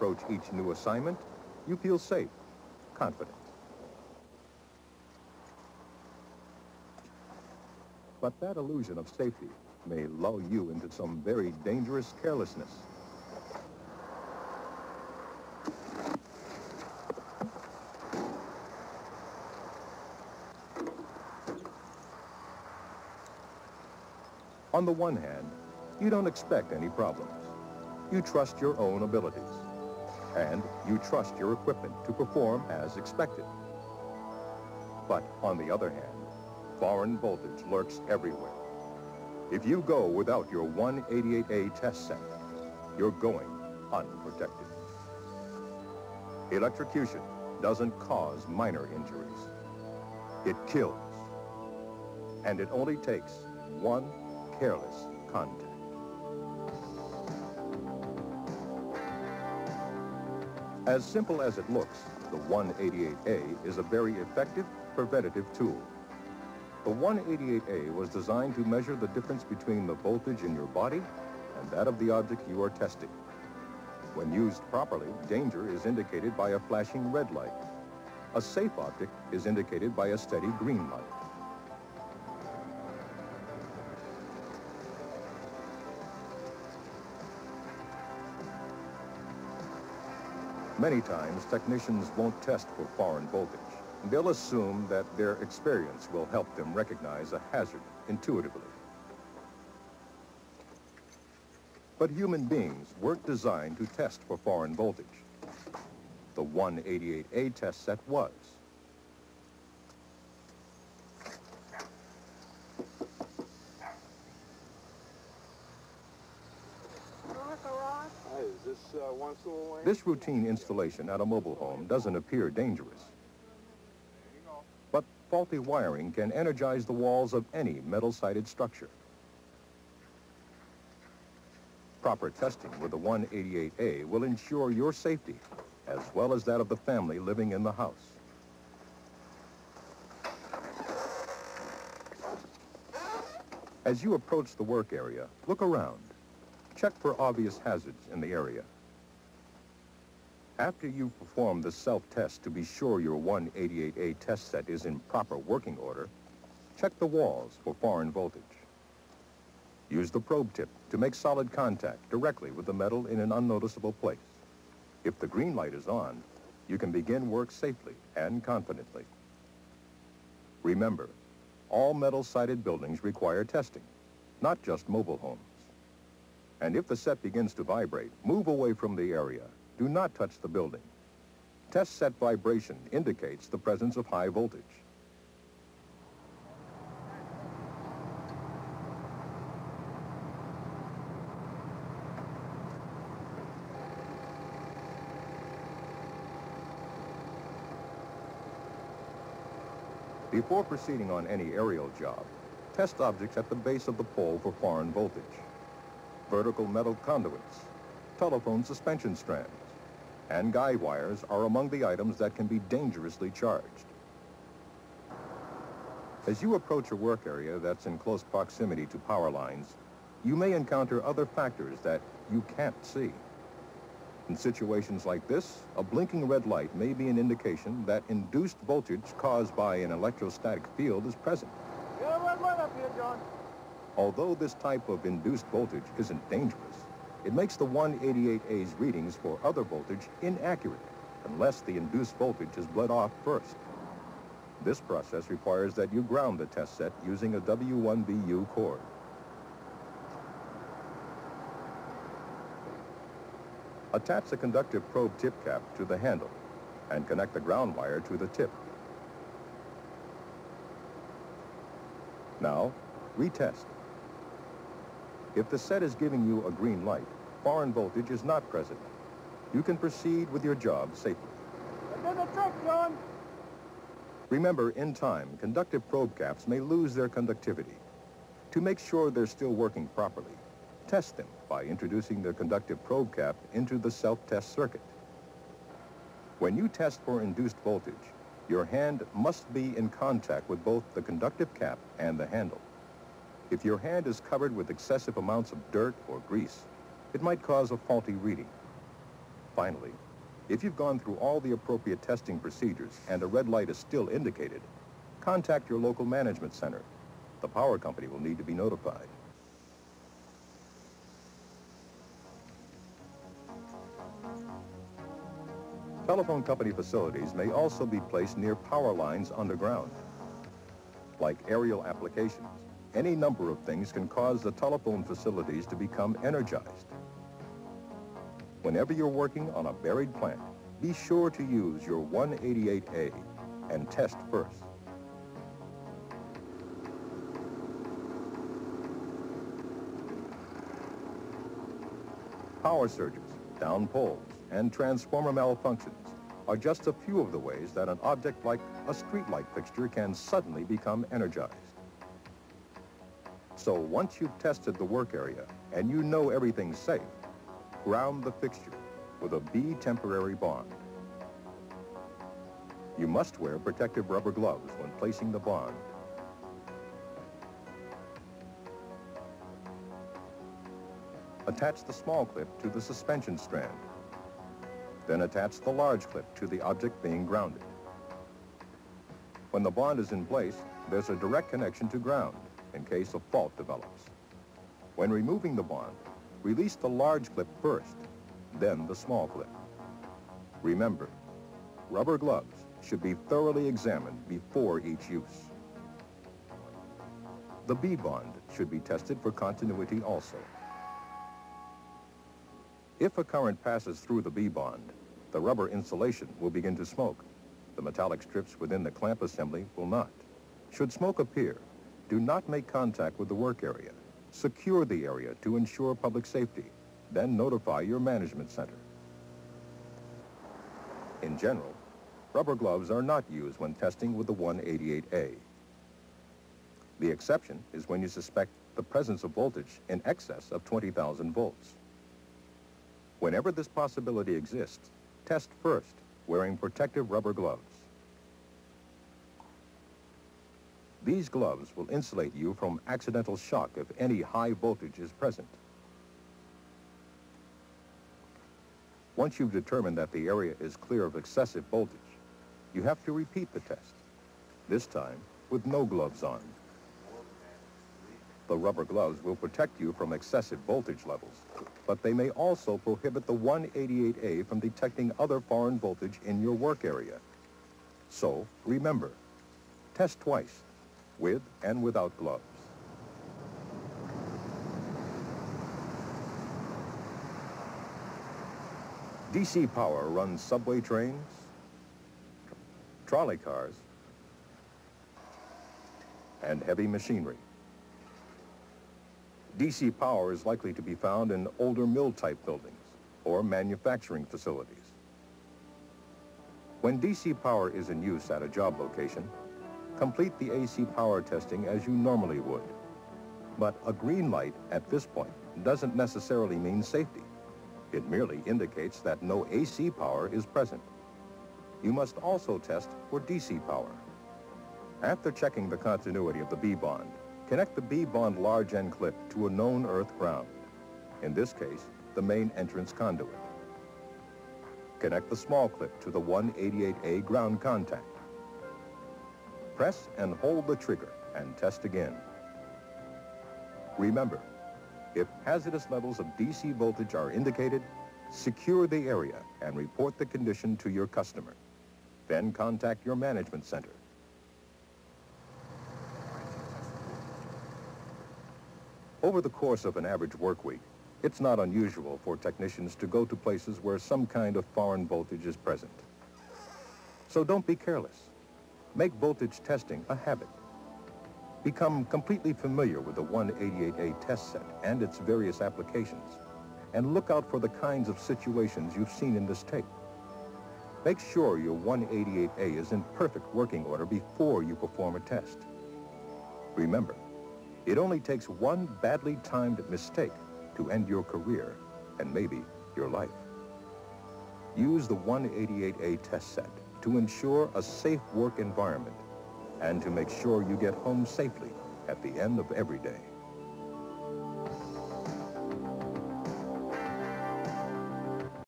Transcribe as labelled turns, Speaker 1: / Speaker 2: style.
Speaker 1: approach each new assignment, you feel safe, confident. But that illusion of safety may lull you into some very dangerous carelessness. On the one hand, you don't expect any problems. You trust your own abilities, and you trust your equipment to perform as expected. But on the other hand, foreign voltage lurks everywhere. If you go without your 188A test set, you're going unprotected. Electrocution doesn't cause minor injuries. It kills. And it only takes one careless contact. As simple as it looks, the 188A is a very effective preventative tool. The 188A was designed to measure the difference between the voltage in your body and that of the object you are testing. When used properly, danger is indicated by a flashing red light. A safe object is indicated by a steady green light. Many times, technicians won't test for foreign voltage. They'll assume that their experience will help them recognize a hazard intuitively. But human beings weren't designed to test for foreign voltage. The 188A test set was. This routine installation at a mobile home doesn't appear dangerous. But faulty wiring can energize the walls of any metal-sided structure. Proper testing with the 188A will ensure your safety, as well as that of the family living in the house. As you approach the work area, look around. Check for obvious hazards in the area. After you've performed the self-test to be sure your 188A test set is in proper working order, check the walls for foreign voltage. Use the probe tip to make solid contact directly with the metal in an unnoticeable place. If the green light is on, you can begin work safely and confidently. Remember, all metal-sided buildings require testing, not just mobile homes. And if the set begins to vibrate, move away from the area. Do not touch the building. Test set vibration indicates the presence of high voltage. Before proceeding on any aerial job, test objects at the base of the pole for foreign voltage. Vertical metal conduits, telephone suspension strands, and guide wires are among the items that can be dangerously charged. As you approach a work area that's in close proximity to power lines, you may encounter other factors that you can't see. In situations like this, a blinking red light may be an indication that induced voltage caused by an electrostatic field is present.
Speaker 2: Get a red light up here, John.
Speaker 1: Although this type of induced voltage isn't dangerous, it makes the 188A's readings for other voltage inaccurate unless the induced voltage is bled off first. This process requires that you ground the test set using a W1BU cord. Attach the conductive probe tip cap to the handle and connect the ground wire to the tip. Now, retest. If the set is giving you a green light, foreign voltage is not present. You can proceed with your job safely.
Speaker 2: I did the trick, John.
Speaker 1: Remember, in time, conductive probe caps may lose their conductivity. To make sure they're still working properly, test them by introducing the conductive probe cap into the self-test circuit. When you test for induced voltage, your hand must be in contact with both the conductive cap and the handle. If your hand is covered with excessive amounts of dirt or grease, it might cause a faulty reading. Finally, if you've gone through all the appropriate testing procedures and a red light is still indicated, contact your local management center. The power company will need to be notified. Telephone company facilities may also be placed near power lines underground. Like aerial applications, any number of things can cause the telephone facilities to become energized. Whenever you're working on a buried plant, be sure to use your 188A and test first. Power surges, down poles, and transformer malfunctions are just a few of the ways that an object like a streetlight fixture can suddenly become energized. So once you've tested the work area and you know everything's safe, ground the fixture with a B temporary bond. You must wear protective rubber gloves when placing the bond. Attach the small clip to the suspension strand. Then attach the large clip to the object being grounded. When the bond is in place, there's a direct connection to ground in case a fault develops. When removing the bond, release the large clip first, then the small clip. Remember, rubber gloves should be thoroughly examined before each use. The B bond should be tested for continuity also. If a current passes through the B bond, the rubber insulation will begin to smoke. The metallic strips within the clamp assembly will not. Should smoke appear, do not make contact with the work area. Secure the area to ensure public safety. Then notify your management center. In general, rubber gloves are not used when testing with the 188A. The exception is when you suspect the presence of voltage in excess of 20,000 volts. Whenever this possibility exists, test first, wearing protective rubber gloves. These gloves will insulate you from accidental shock if any high voltage is present. Once you've determined that the area is clear of excessive voltage, you have to repeat the test, this time with no gloves on. The rubber gloves will protect you from excessive voltage levels, but they may also prohibit the 188A from detecting other foreign voltage in your work area. So, remember, test twice, with and without gloves. DC power runs subway trains, trolley cars, and heavy machinery. DC power is likely to be found in older mill-type buildings or manufacturing facilities. When DC power is in use at a job location, complete the AC power testing as you normally would. But a green light at this point doesn't necessarily mean safety. It merely indicates that no AC power is present. You must also test for DC power. After checking the continuity of the B bond, connect the B bond large end clip to a known earth ground. In this case, the main entrance conduit. Connect the small clip to the 188A ground contact. Press and hold the trigger and test again. Remember, if hazardous levels of DC voltage are indicated, secure the area and report the condition to your customer. Then contact your management center. Over the course of an average work week, it's not unusual for technicians to go to places where some kind of foreign voltage is present. So don't be careless. Make voltage testing a habit. Become completely familiar with the 188A test set and its various applications, and look out for the kinds of situations you've seen in this tape. Make sure your 188A is in perfect working order before you perform a test. Remember, it only takes one badly timed mistake to end your career and maybe your life. Use the 188A test set to ensure a safe work environment and to make sure you get home safely at the end of every day.